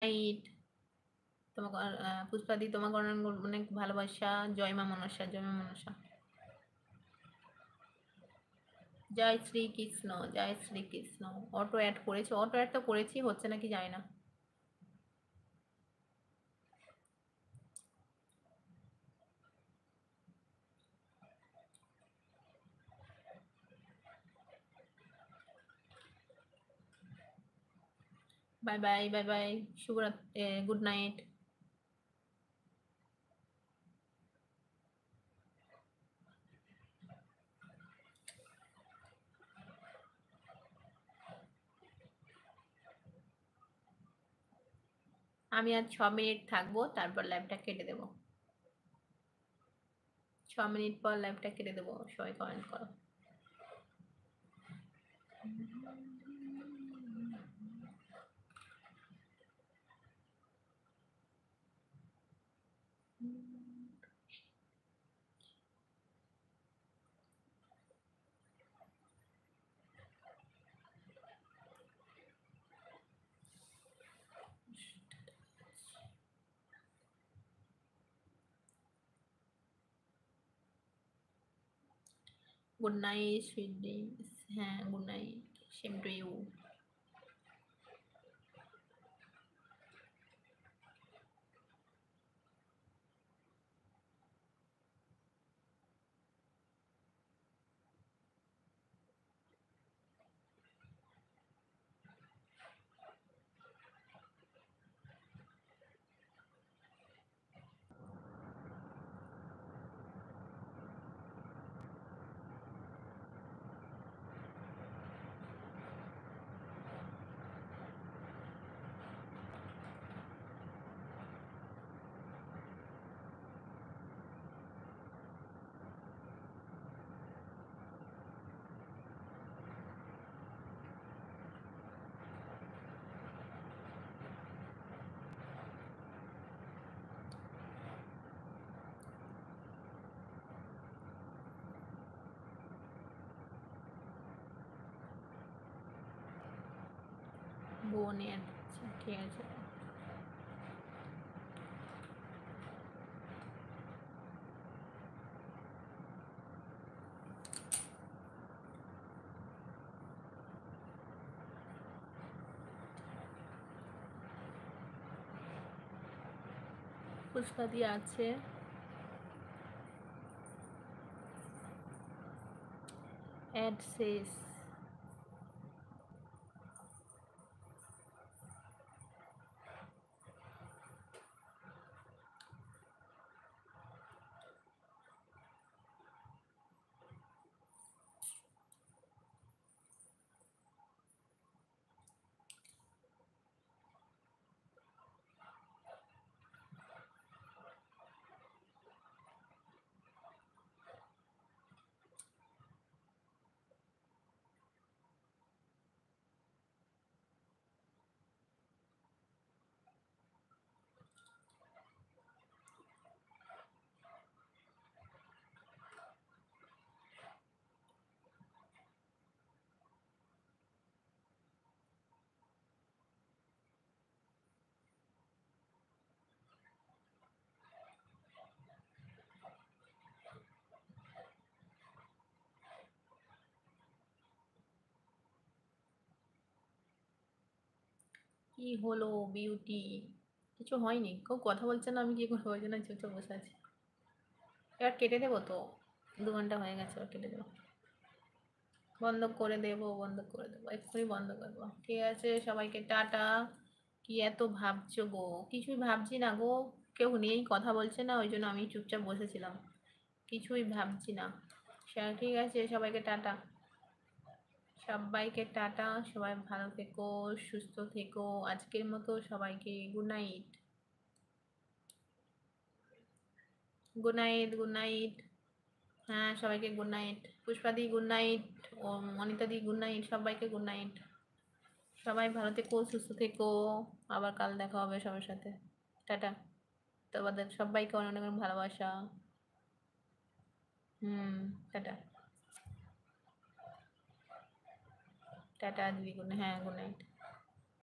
Night. তোমাকে পুষ্পাদি, তোমাকে অনেক ভালোবাসা। জয় মা মনসা, জয় মা মনসা। জয় শ্রীকৃষ্ণ, জয় শ্রীকৃষ্ণ। অটো অ্যাড করেছি, অটো অ্যাড তো করেছি, হচ্ছে নাকি জানি না। বাই বাই, বাই বাই, শুভরাত্রি, গুড নাইট। আমি আর 6 মিনিট থাকবো, তারপর লাইভটা কেটে দেবো। 6 মিনিট পর লাইভটা কেটে দেবো, সবাই কমেন্ট করো। Good night, sweet dreams. হ্যাঁ, good night, same to you. বোনের, আচ্ছা ঠিক আছে। পুষ্পাদি আছে, অ্যাড শেষ। কি হলো বিউটি? কিছু হয়নি, কেউ কথা বলছে না, আমি কি করবো? ওই জন্য চুপচাপ বসে আছি। এবার কেটে দেবো তো, 2 ঘন্টা হয়ে গেছে, এবার কেটে দেবো। বন্ধ করে দেবো, বন্ধ করে দেবো, এক্ষুনি বন্ধ করবো। ঠিক আছে, সবাইকে টাটা। কি এত ভাবছো গো? কিছুই ভাবছি না গো, কেউ নিয়েই কথা বলছে না, ওই জন্য আমি চুপচাপ বসেছিলাম, কিছুই ভাবছি না। ঠিক আছে, সবাইকে টাটা। সবাইকে টাটা, সবাই ভালো থেকো, সুস্থ থেকো। আজকের মতো সবাইকে good night. Good night, good night. হ্যাঁ, সবাইকে গুড নাইট। পুষ্পাদি গুড নাইট, ও অনিতাদি গুড নাইট, সবাইকে গুড নাইট। সবাই ভালো থেকো, সুস্থ থেকো। আবার কাল দেখা হবে সবার সাথে। টাটা। তোমাদের সবাইকে অনেক অনেক ভালোবাসা। হুম, টাটা। টাটা দিদি, গুড, হ্যাঁ গুড নাইট।